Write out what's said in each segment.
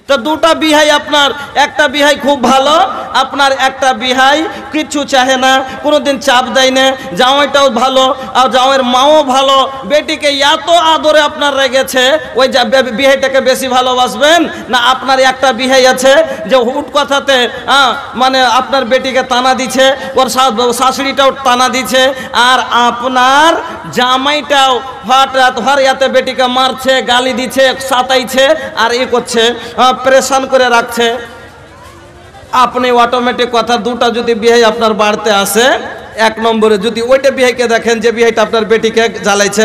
তো দুটা বিহাই আপনার, একটা বিহাই খুব ভালো, আপনার একটা বিহাই কিচ্ছু চাহে না, কোনোদিন চাপ দেয় না, জামাইটাও ভালো আর জামাইয়ের মাও ভালো, বেটিকে এত আদরে আপনার রেগেছে, ওই বিহাইটাকে বেশি ভালোবাসবেন না আপনার একটা বিহাই আছে যে হুট কথাতে মানে আপনার বেটিকে টানা দিচ্ছে, ওর শাশুড়িটাও টানা দিচ্ছে, আর আপনার জামাইটাও হরিয়াতে বেটিকে মারছে, গালি দিচ্ছে, সাতাইছে আর করছে, প্রেশান করে রাখছে। আপনি অটোমেটিক কথা দুটা যদি বিহাই আপনার বাড়তে আসে, এক নম্বরে যদি ওইটা বিহাইকে দেখেন যে বিহাইটা আপনার বেটিকে জ্বালাইছে,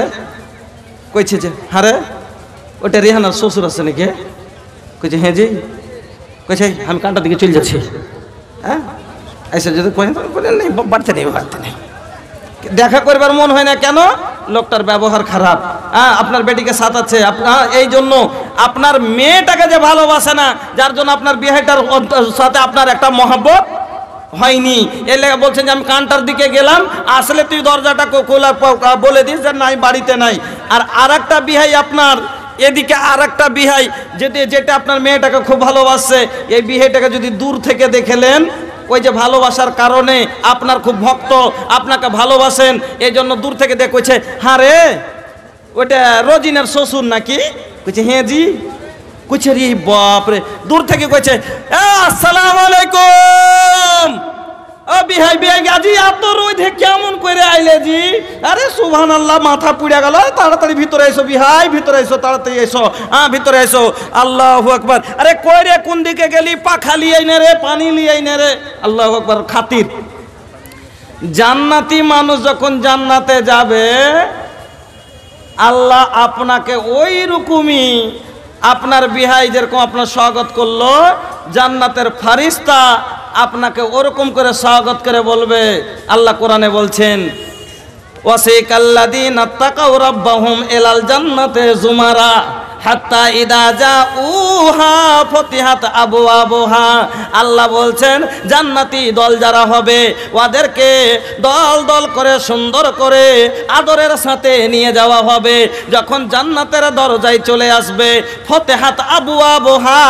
কইছে যে হারে ওইটা রেহানার শ্বশুর আছে নাকি, কইছে হ্যাঁ জি, কইছে আমি কানটার দিকে চলে যাচ্ছি, হ্যাঁ এসে যদি নেই বাড়তে নেই, বাড়তে নেই, দেখা করবার মন হয় না কেন, লোকটার ব্যবহার খারাপ, আপনার বেটিকে সাতাচ্ছে, এই জন্য আপনার মেয়েটাকে যে ভালোবাসে না, যার জন্য আপনার বিহাইটার সাথে আপনার একটা মহব্বত হয়নি। এর লেগে বলছেন যে আমি কানটার দিকে গেলাম, আসলে তুই দরজাটা খোলা বলে দিস যে নাই বাড়িতে নাই। আর আরেকটা বিহাই আপনার এদিকে, আরেকটা বিহাই যেটা আপনার মেয়েটাকে খুব ভালোবাসছে, এই বিহাইটাকে যদি দূর থেকে দেখলেন, ওই যে ভালোবাসার কারণে আপনার খুব ভক্ত, আপনাকে ভালোবাসেন, এই জন্য দূর থেকে দেখছে হ্যাঁ রে ওইটা রোজিনার শ্বশুর নাকি, কইছে হ্যাঁ জি, কইছে রে বাপ রে, দূর থেকে কইছে আসসালামু আলাইকুম, ও বিহাই বিহাই আজি এত রোদে কেমন করে আইলে জি, আরে সুবহানাল্লাহ মাথা পুড়ে গেল, তাড়াতাড়ি ভিতরে এসো বিহাই, ভিতরে এসো, তাড়াতাড়ি এসো, ভিতরে এসো, আল্লাহু আকবার, আরে কই রে কোন দিকে গেলি, পাখা লিয়াই না রে, পানি লিয়াই না রে, আল্লাহু আকবার। খাতির জান্নাতি মানুষ যখন জান্নাতে যাবে, আল্লাহ আপনাকে ওই রকমই আপনার বিহাই যেরকম আপনার স্বাগত করলো, জান্নাতের ফারিস্তা আপনাকে ওরকম করে স্বাগত করে বলবে। আল্লাহ কোরআনে বলছেন ওয়াসিকাল্লাযীনা তাকাউ রাব্বাহুম ইলাল জান্নাতি যুমারা হাত্তা ইদা জাউহা ফতিহাত আবওয়াবুহা। আল্লাহ বলছেন জান্নাতি দল যারা হবে ওদেরকে দল দল করে সুন্দর করে আদরের সাথে নিয়ে যাওয়া হবে। যখন জান্নাতের দরজায় চলে আসবে, ফতিহাত আবওয়াবুহা,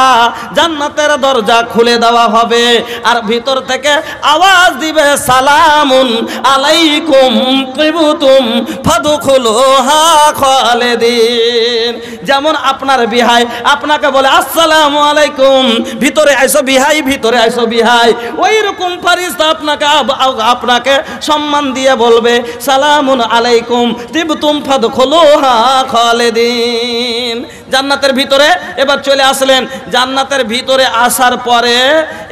জান্নাতের দরজা খুলে দেওয়া হবে, আর ভিতর থেকে আওয়াজ দিবে সালামুন আলাইকুম তিবতুম ফাদখুলুহা খালিদিন। যেমন আপনার বিহাই আপনাকে বলে আসসালামু আলাইকুম, ভিতরে আইসো বিহাই, ভিতরে আইসো বিহাই, ওই রকম ফারিস্তা আপনাকে সম্মান দিয়ে বলবে সালামুন আলাইকুম তিবতুম ফাদখুলুহা খালিদিন। জান্নাতের ভিতরে এবার চলে আসলেন, জান্নাতের ভিতরে আসার পরে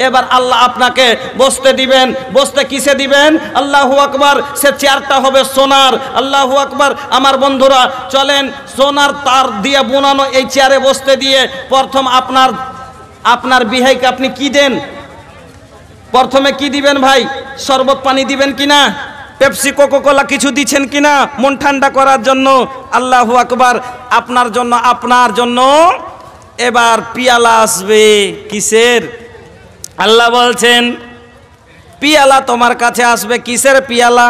এবার আল্লাহ আপনাকে বসতে দিবেন। বসতে কিসে দিবেন? আল্লাহু আকবার, সে চেয়ারটা হবে সোনার। আল্লাহু আকবার। আমার বন্ধুরা চলেন, সোনার তার দিয়ে বোনানো এই চেয়ারে বসতে দিয়ে প্রথম আপনার বিহাইকে আপনি কি দেন? প্রথমে কি দিবেন ভাই? শরবত পানি দিবেন কিনা? পেপসি কোকোকোলা কিছু দিচ্ছেন কিনা মন ঠান্ডা করার জন্য? আল্লাহু আকবার। আপনার জন্য এবার পিয়ালা আসবে। কিসের? আল্লাহ বলছেন পিয়ালা তোমার কাছে আসবে। কিসের পিয়ালা?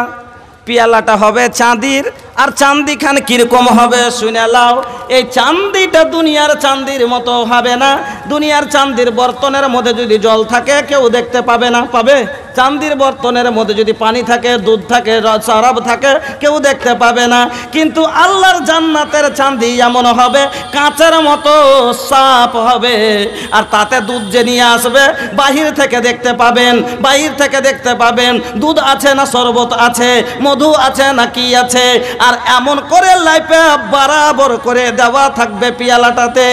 পিয়ালাটা হবে চাঁদির। আর চাঁদি খান কিরকম হবে শুনে লাও। এই চাঁদিটা দুনিয়ার চাঁদির মতো হবে না। দুনিয়ার চাঁদির বর্তনের মধ্যে যদি জল থাকে কেউ দেখতে পাবে না। পাবে? চাঁদির বর্তনের মধ্যে যদি পানি থাকে, দুধ থাকে, শরাব থাকে, কেউ দেখতে পাবে না। কিন্তু আল্লাহর জান্নাতের চাঁদি এমন হবে কাঁচের মতো সাফ হবে। আর তাতে দুধ যে নিয়ে আসবে বাহির থেকে দেখতে পাবেন, বাহির থেকে দেখতে পাবেন দুধ আছে না শরবত আছে, মধু আছে না কি আছে। আর এমন করে লাইফে বরাবর করে দেওয়া থাকবে পিয়ালাটাতে।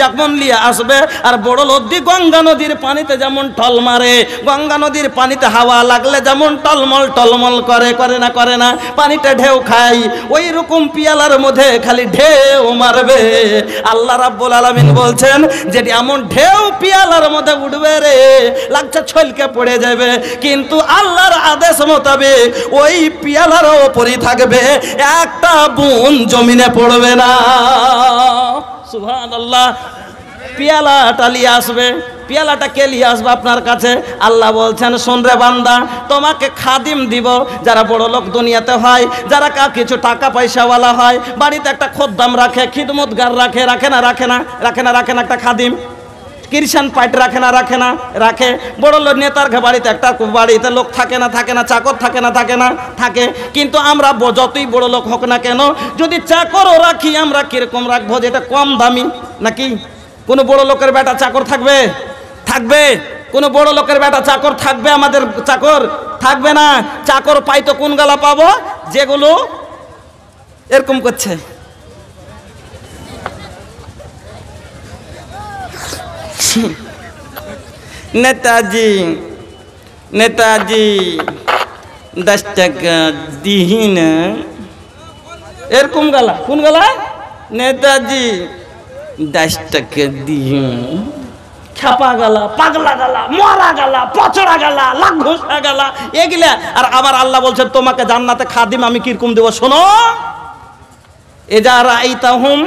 যখন নিয়ে আসবে আর বড় লদ্দি গঙ্গা নদীর পানিতে যেমন টল মারে, গঙ্গা নদীর পানিতে হাওয়া লাগলে যেমন টলমল টলমল করে, করে না করে না, পানিতে ঢেউ খাই, ওই রকম পিয়ালার মধ্যে খালি ঢেউ মারবে। আল্লাহ রাব্বুল আলামিন বলছেন যে এমন ঢেউ পিয়ালার মধ্যে উঠবে রে, লাগছে ছলকে পড়ে যাবে। কিন্তু আল্লাহর আদেশ মোতাবেক ওই পিয়ালার ওপরই থাকবে, একটা বুন জমিনে পড়বে না। সুবহানাল্লাহ। পিয়ালাটা নিয়ে আসবে। পিয়ালাটা কে নিয়ে আসবে আপনার কাছে? আল্লাহ বলছেন শোন রে বান্দা, তোমাকে খাদিম দিব যারা বড় লোক দুনিয়াতে হয়, যারা কিছু টাকা পয়সাওয়ালা হয়, বাড়িতে একটা খদ্দাম রাখে, খিদমতগার রাখে, রাখে না একটা খাদিম? কিষাণ পার্টি রাখে না রাখে না? রাখে। বড় লোক নেতার বাড়িতে একটা বাড়িতে লোক থাকে না থাকে না? চাকর থাকে না থাকে না? থাকে। কিন্তু আমরা যতই বড় লোক হোক না কেন, যদি চাকরও রাখি আমরা কিরকম রাখবো? যেটা কম দামি নাকি? কোনো বড় লোকের বেটা চাকর থাকবে? থাকবে? কোনো বড় লোকের বেটা চাকর থাকবে? আমাদের চাকর থাকবে না। চাকর পাই তো কোন গালা পাবো? যেগুলো এরকম করছে। নেতাজি নেতাজি 10 টাকা দিহিন, এরকম গালা। কোন গালা? নেতাজি 10 টাকা দিহিন। ছাপা গালা, পাগলা গালা, মরা গালা, পচড়া গালা, লাঘোষা গালা, এগুলা। আর আবার আল্লাহ বলছেন তোমাকে জান্নাতে খাদিম আমি কিরকম দেবো শোনো। এজা রাইতাহুম,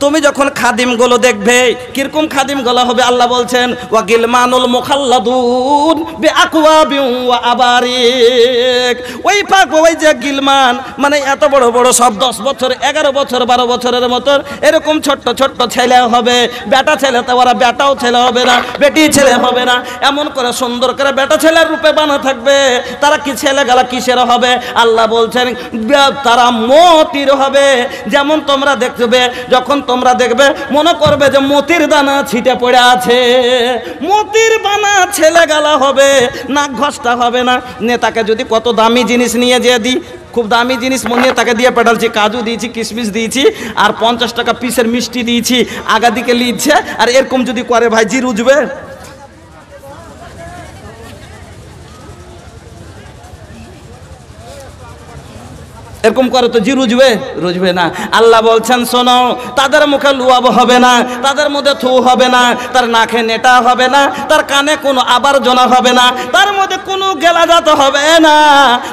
তুমি যখন খাদিম গুলো দেখবে কিরকম খাদিম গুলো হবে আল্লাহ বলছেন ওয়া গিলমানুল মুখাল্লাদুন বিআকওয়াবি ওয়া আবারিক। ওই পাক ওই যে গিলমান মানে এত বড় বড় সব 10 বছর 11 বছর 12 বছরের মতো এরকম ছোট্ট ছোট্ট ছেলে হবে। বেটা ছেলে তো ওরা বেটাও ছেলে হবে না, বেটি ছেলে হবে না, এমন করে সুন্দর করে বেটা ছেলের রূপে বানা থাকবে। তারা কি ছেলে গালা কিসের হবে? আল্লাহ বলছেন তারা মতির হবে। যেমন তোমরা দেখবে, যখন তোমরা দেখবে মনে করবে যে মতির দানা ছিটে পড়ে আছে, মতির বানা ছেলে গালা হবে, নাক ঘষটা হবে না। নেতাকে যদি কত দামি জিনিস নিয়ে যেয়ে দিই, খুব দামি জিনিস মনে তাকে দিয়ে পেটালছি, কাজু দিয়েছি, কিশমিশ দিয়েছি, আর 50 টাকা পিসের মিষ্টি দিয়েছি, আগা দিকে লিখছে, আর এরকম যদি করে ভাই জি রুজবে? এরকম করে তো জি রুজবে? রুজবে না। আল্লাহ বলছেন শোনো, তাদের মুখে লুয়াব হবে না, তাদের মধ্যে থু হবে না, তার নাকে নেটা হবে না, তার কানে কোনো আবর্জনা হবে না, তার মধ্যে কোনো গেলাজাত হবে না,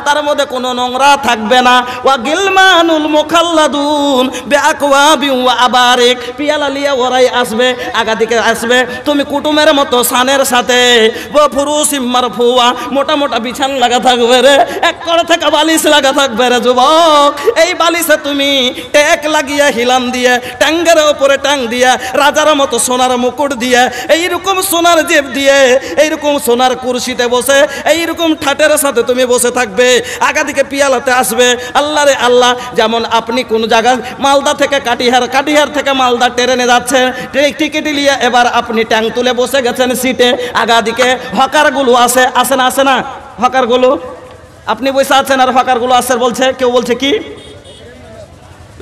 তার মধ্যে কোনো নোংরা থাকবে না। ওয়া গিলমানুল মুখাল্লাদুন বিআকওয়াবি ওয়া আবারিক, পিয়ালা লিয়ে ওরাই আসবে, আগা দিকে আসবে। তুমি কুটুমের মতো সানের সাথে ওয়া ফুরুসিম মারফুয়া, মোটা মোটা বিছান লাগা থাকবে রে, এক করে থেকে বালিশ লাগা থাকবে রে যুবক। এই বালিশে তুমি টেক লাগিয়ে হিলাম দিয়ে, টাঙ্গের উপরে টাং দিয়ে, রাজার মতো সোনার মুকুট দিয়ে, এইরকম সোনার জেব দিয়ে, এইরকম সোনার কুরসিতে বসে, এইরকম ঠাটের সাথে তুমি বসে থাকবে। আগা দিকে পিয়ালাতে আসবে। আল্লাহ রে আল্লাহ, যেমন আপনি কোন জায়গায় মালদা থেকে কাটিহার, কাটিহার থেকে মালদা ট্রেনে যাচ্ছেন, টিকিট নিয়ে এবার আপনি ট্যাং তুলে বসে গেছেন সিটে, আগা দিকে হকারগুলো আসে, আসে না? আসে না হকারগুলো? আপনি বসে আছেন আর হকারগুলো আসে, বলছে, কেউ বলছে কি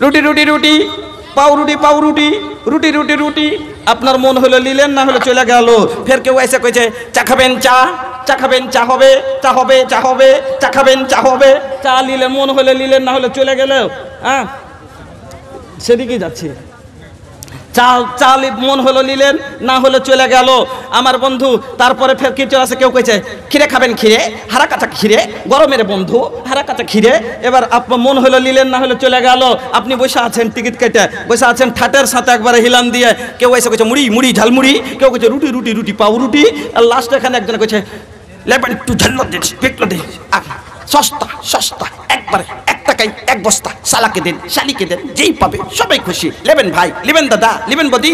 রুটি রুটি রুটি, পাউ রুটি পাউ রুটি, রুটি রুটি রুটি। আপনার মন হলো নিলেন, না হলে চলে গেল। ফের কেউ এসে কইছে চা খাবেন, চা চা খাবেন, চা হবে, চা হবে, চা হবে, চা খাবেন, চা হবে। চা নিলেন, মন হলে নিলেন, না হলে চলে গেল। হ্যাঁ, সেদিকেই যাচ্ছে। চাল মন হলো নিলেন, না হলে চলে গেল আমার বন্ধু। তারপরে ফের কি চলে আসে, কেউ কইছে খিরে খাবেন, খিরে, হারা কাঁচা খিরে, গরমের বন্ধু হারা কাঁচা খিরে। এবার আপনার মন হলো নিলেন, না হলে চলে গেল। আপনি বসে আছেন টিকিট কেটে, বসে আছেন ঠাটের সাথে একবারে হিলান দিয়ে। কেউ এসে কইছে মুড়ি মুড়ি ঝালমুড়ি, কেউ কইছে রুটি রুটি রুটি পাউ রুটি। আর লাস্ট এখানে একজন কইছে লেবেন একটু ঝাল্লো দিন, পেটলো দিন, সস্তা সস্তা, একবারে 1 টাকায় 1 বস্তা, শালাকে দেন, শালিকে দেন, যেই পাবে সবাই খুশি। নেবেন ভাই, নেবেন দাদা, নেবেন বদি।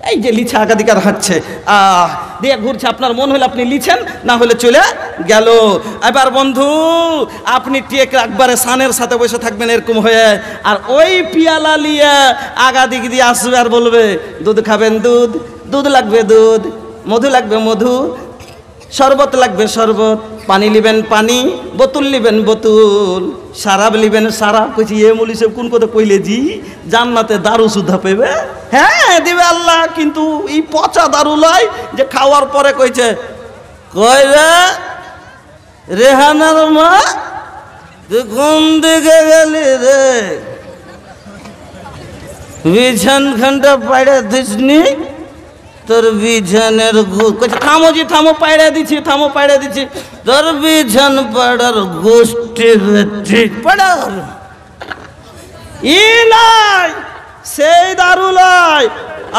এই যে লিচা আগাদিকার হচ্ছে দিয়ে ঘুরছে। আপনার মন হলে আপনি লিছেন, না হলে চলে গেল। এবার বন্ধু আপনি টেক একবারে সানের সাথে বসে থাকবেন এরকম হয়ে, আর ওই পিয়ালা লিয়ে আগাদিক দিয়ে আসবে আর বলবে দুধ খাবেন, দুধ, দুধ লাগবে দুধ, মধু লাগবে মধু, শরবত লাগবে শরবত, পানি লিবেন পানি, বোতল লিবেন বোতল, সারাব লিবেন সারাব। কইছি এ মৌলী সাহেব কোন কথা কইলে জি, জান্নাতে দারু সুদ্ধা পেবে? হ্যাঁ দিবে আল্লাহ, কিন্তু এই পচা দারু লয় যে খাওয়ার পরে কইছে কই রে রেহানার মা তুই কোন দিকে গেলি রে, বিছান খানটা পাইড়ে দিসনি, তোর বিছানের থামো জি থামো, পাইড়ে দিচ্ছি, থামো পাইড়ে দিচ্ছি, তোর বিছান পাড়ার গোষ্ঠী পাড়ার ইলাই সেই দারুলাই।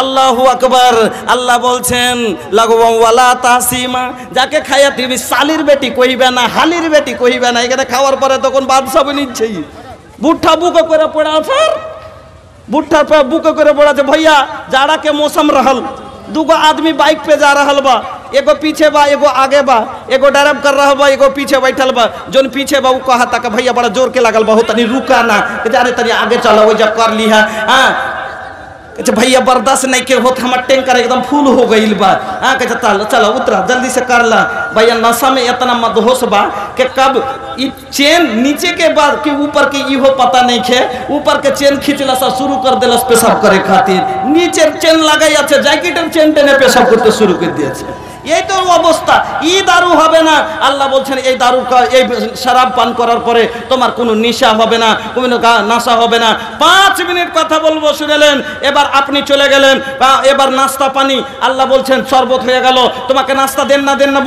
আল্লাহু আকবার। আল্লাহ বলছেন লাগওয়ালা তাসিমা, যাকে খাইয়া তুমি শালির বেটি কইবে না, হালির বেটি কইবে না। এখানে খাওয়ার পরে তখন বাদশাহ নিচ্ছে, বুঠা বুকে করে পড়ে আছে, বুঠা বুকে করে পড়ে আছে, भैया जाड़ा के मौसम रहल, दूगो आदमी बाइक पे जा रहा बा, एगो पीछे बा एगो आगे बा, एगो ड्राइव कर रहा बा एगो पीछे बैठल बा। जोन पीछे बा वो कहा था कि भैया बड़ा जोर के लागल बा, हो तनी रुका ना, अरे तनी आगे चलो, वो जब कर ली है अच्छा भैया बर्दाश्त नहीं के होत, हमार टैंकर एकदम फुल हो गईल बा। हाँ कहे चलो चलो उतरा जल्दी से कर ला। भैया नशा में इतना मदहोश बा कि कब ई चेन नीचे के बाद कि ऊपर के इहो पता नहीं खे, ऊपर के चेन खींचला सा शुरू कर देलस पेशाब करे खातिर, नीचे चेन लगाई আছে জ্যাকেটের চেন টেনে পেশাব করতে শুরু করে দিয়েছে। এই তো অবস্থা। ই দারু হবে না, আল্লাহ বলছেন এই দারু এই শরাব পান করার পরে তোমার কোনো নেশা হবে না, কোনো নাশা হবে না। 5 মিনিট কথা বলবো শুনলেন, এবার আপনি চলে গেলেন, এবার নাস্তা পানি আল্লাহ বলছেন শরবত হয়ে গেল, তোমাকে নাস্তা দেন না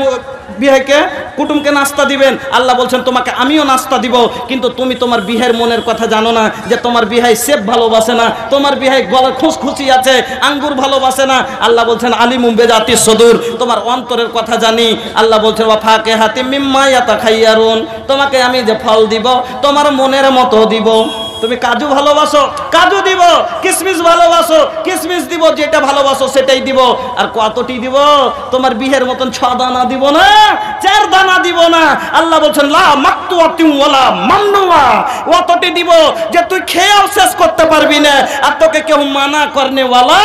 বিহেকে কুটুমকে নাস্তা দিবেন, আল্লাহ বলছেন তোমাকে আমিও নাস্তা দিব, কিন্তু তুমি তোমার বিহের মনের কথা জানো না যে তোমার বিহাই সেব ভালোবাসে না, তোমার বিহাই গলার খুশখুশি আছে, আঙ্গুর ভালোবাসে না। আল্লাহ বলছেন আলিমুম বেজাতি সদুর, তোমার অন্তরের কথা জানি। আল্লাহ বলছেন ওয়া ফাকিহাতিম মিম্মা ইয়াতাখাইয়ারুন, তোমাকে আমি যে ফল দিব তোমার মনের মতো দিব। তুমি কাজু ভালোবাসো কাজু দিব, কিশমিশ ভালোবাসো কিশমিশ দিব, যেটা ভালোবাসো সেটাই দিব। আর কতটি দিব? তোমার বিহের মতন 6 দানা দিব না, 4 দানা দিব না। আল্লাহ বলছেন লা মাকতুআতিন ওয়ালা মামনুআ, অতটি দিব যে তুই খেয়েও শেষ করতে পারবি না, আর তোকে কেউ মানা করনে ওয়ালা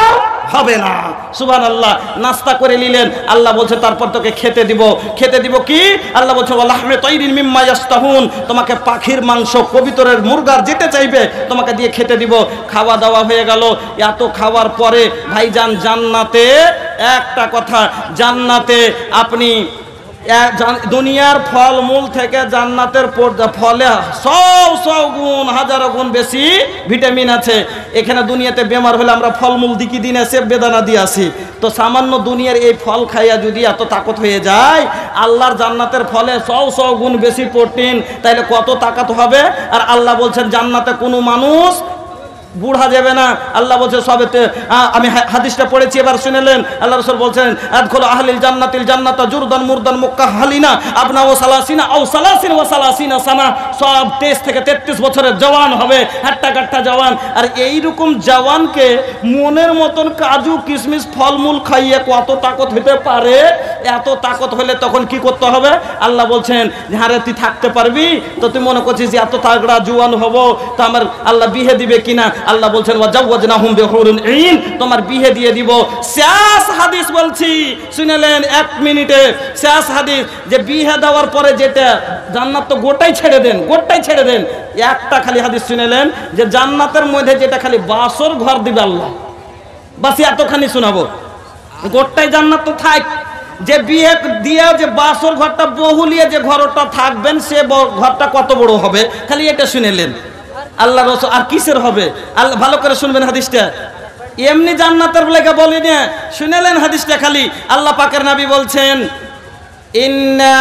হবে না। সুবহানাল্লাহ। নাস্তা করে নিলেন, আল্লাহ বলছে তারপর তোকে খেতে দিব। খেতে দিব কি? আল্লাহ বলছে ওয়া লাহমি তাইরিন মিম্মা ইয়াস্তাহুন, তোমাকে পাখির মাংস কবিতরের মুরগার যেতে চাইবে তোমাকে দিয়ে খেতে দিব। খাওয়া দাওয়া হয়ে গেল। এত খাওয়ার পরে ভাইজান জান্নাতে একটা কথা, জান্নাতে আপনি দুনিয়ার ফল মূল থেকে জান্নাতের ফলে 100 গুণ 1000 গুণ বেশি ভিটামিন আছে। এখানে দুনিয়াতে বেমার হলে আমরা ফলমূল দিকি দিনে সেব বেদানা দিয়ে আসি, তো সামান্য দুনিয়ার এই ফল খাইয়া যদি এত তাকত হয়ে যায়, আল্লাহর জান্নাতের ফলে 100 গুণ বেশি প্রোটিন, তাইলে কত তাকত হবে। আর আল্লাহ বলছেন জান্নাতে কোনো মানুষ বুড়া যাবে না। আল্লাহ বলছে সবেতে, আমি হাদিসটা পড়েছি এবার শুনেলেন। আল্লাহ রাসূল বলছেন আদখুলু আহলিল জান্নাতিল জান্নাতা জুরদান মুরদান মুক্কাহালিনা আবনা ও সালাসিনা আও সালাসিন ওয়া সালাসিনা সানা, সব 23 থেকে 33 বছরের জওয়ান হবে, হাট্টা কাট্টা জওয়ান। আর এই রকম জওয়ানকে মনের মতন কাজু কিশমিশ ফলমূল খাইয়ে কত তাকত হতে পারে। এত তাকত হলে তখন কি করতে হবে? আল্লাহ বলছেন হারে তুই থাকতে পারবি? তো তুই মনে করছিস যে এত তাগড়া জওয়ান হব তো আমার আল্লাহ বিহে দিবে কিনা? আল্লাহ বলছেন ওয়াজাওয়াজনাহুম বিহুরুন ঈন, তোমার বিহে দিয়ে দিব। শেষ হাদিস বলছি শুনেলেন 1 মিনিটে, শেষ হাদিস যে বিহে দেওয়ার পরে যেটা জান্নাত তো গোটাই ছেড়ে দেন, গোটাই ছেড়ে দেন। একটা খালি হাদিস শুনেলেন যে জান্নাতের মধ্যে যেটা খালি বাসর ঘর দিবে আল্লাহ, বাস এতখানি শোনাবো। গোটাই জান্নাত তো থাক, যে বিয়ে দিয়ে যে বাসর ঘরটা বহুলিয়ে যে ঘরটা থাকবেন সে ঘরটা কত বড় হবে, খালি এটা শুনেলেন। আল্লাহ রাসূল আর কিসের হবে? আল্লাহ ভালো করে শুনবেন হাদিসটা, এমনি জান্নাতের লেখা বলি না, শুনেলেন হাদিসটা খালি। আল্লাহ পাকের নবী বলছেন ইন্না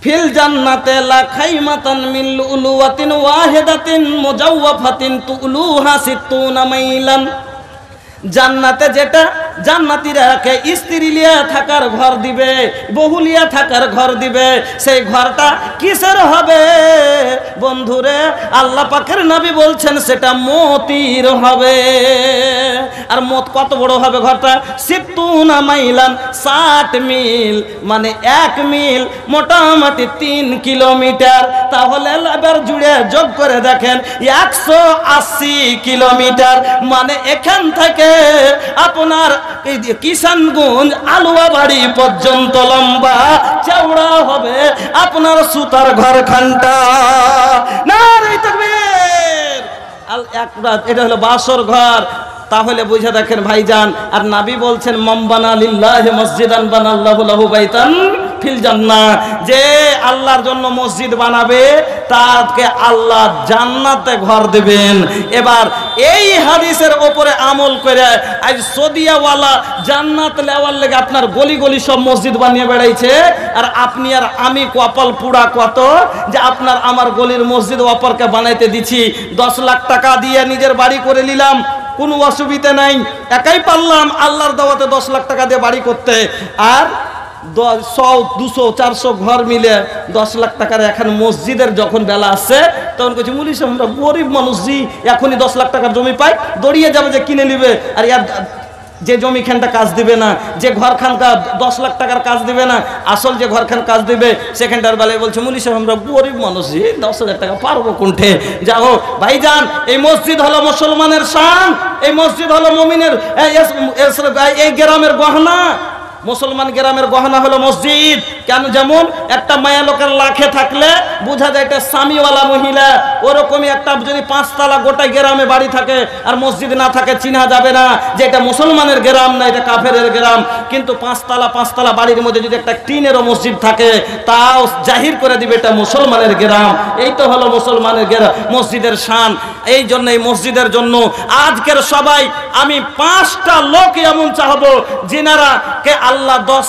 ফিল জান্নাতে লা খাইমাতান মিন লুলুওয়াতিন ওয়াহিদাতিন মুজাওওয়াফাতিন তুলুহা 60 মাইলান, জান্নাতে যেটা জান্নাতীরাকে স্ত্রী লিয়া থাকার ঘর দিবে, বহুলিয়া থাকার ঘর দিবে, সেই ঘরটা কিসের হবে বন্ধুরে? আল্লাহ পাকের নবী বলছেন সেটা মতির হবে। আর মত কত বড় হবে ঘরটা? 60 মাইলান, 60 মিল, মানে 1 মিল মোটামুটি 3 কিলোমিটার। তাহলে এবার জুড়ে যোগ করে দেখেন 180 কিলোমিটার, মানে এখান থেকে আপনার কিষানগঞ্জ আলুয়াবাড়ি পর্যন্ত লম্বা চওড়া হবে আপনার সুতার ঘরখানটা। নারে তাকবীর! এটা হলো বাসর ঘর। তাহলে বুঝে দেখেন ভাইজান। আর নবী বলছেন মামবানা লিল্লাহি মসজিদান বানাল্লাহু লাহু বাইতান ফিল জান্নাহ, যে আল্লাহর জন্য মসজিদ বানাবে তাকে আল্লাহ জান্নাতে ঘর দেবেন। এবার এই হাদিসের উপরে আমল করে আজ সদিয়াওয়ালা জান্নাত লেওয়ার লেগে আপনার গলি গলি সব মসজিদ বানিয়ে বেড়াইছে, আর আপনি আর আমি কপাল পুরা কত যে আপনার আমার গলির মসজিদ অপরকে বানাইতে দিচ্ছি। 10 লাখ টাকা দিয়ে নিজের বাড়ি করে নিলাম, কোনো অসুবিধা নাই, একাই পারলাম আল্লাহর দাওয়াতে 10 লাখ টাকা দিয়ে বাড়ি করতে। আর 100, 200, 400 ঘর মিলে 10 লাখ টাকার এখন মসজিদের যখন বেলা আসছে তখন বলছি মুলি সাহেব আমরা গরিব মানুষ জি, এখনই 10 লাখ টাকার জমি পাই, দড়িয়ে যাবে যে কিনে নিবে। আর যে জমিখানটা কাজ দিবে না, যে ঘরখানটা 10 লাখ টাকার কাজ দিবে না, আসল যে ঘরখান কাজ দিবে সেখানটার বেলায় বলছে মুলি সাহেব আমরা গরিব মানুষ, 10,000 টাকা পারবো কোনঠে। যাও ভাইজান, এই মসজিদ হলো মুসলমানের শান, এই মসজিদ হলো মুমিনের, এই গ্রামের গহনা। মুসলমান গ্রামের গহনা হলো মসজিদ। কেন? যেমন একটা মায়া লোকের লাখে থাকলে বোঝা যায় এটা স্বামীওয়ালা মহিলা, ওরকমই একটা যদি 5 তলা গোটা গ্রামে বাড়ি থাকে আর মসজিদ না থাকে চিনা যাবে না যে এটা মুসলমানের গ্রাম না, এটা কাফেরের গ্রাম। কিন্তু 5 তলা বাড়ির মধ্যে যদি একটা টিনেরও মসজিদ থাকে তাও জাহির করে দিবে এটা মুসলমানের গ্রাম। এই তো হলো মুসলমানের গ্রাম, মসজিদের শান। এই জন্য এই মসজিদের জন্য আজকের সবাই আমি 5টা লোক এমন চাহবো যিনারা কে আল্লাহ 10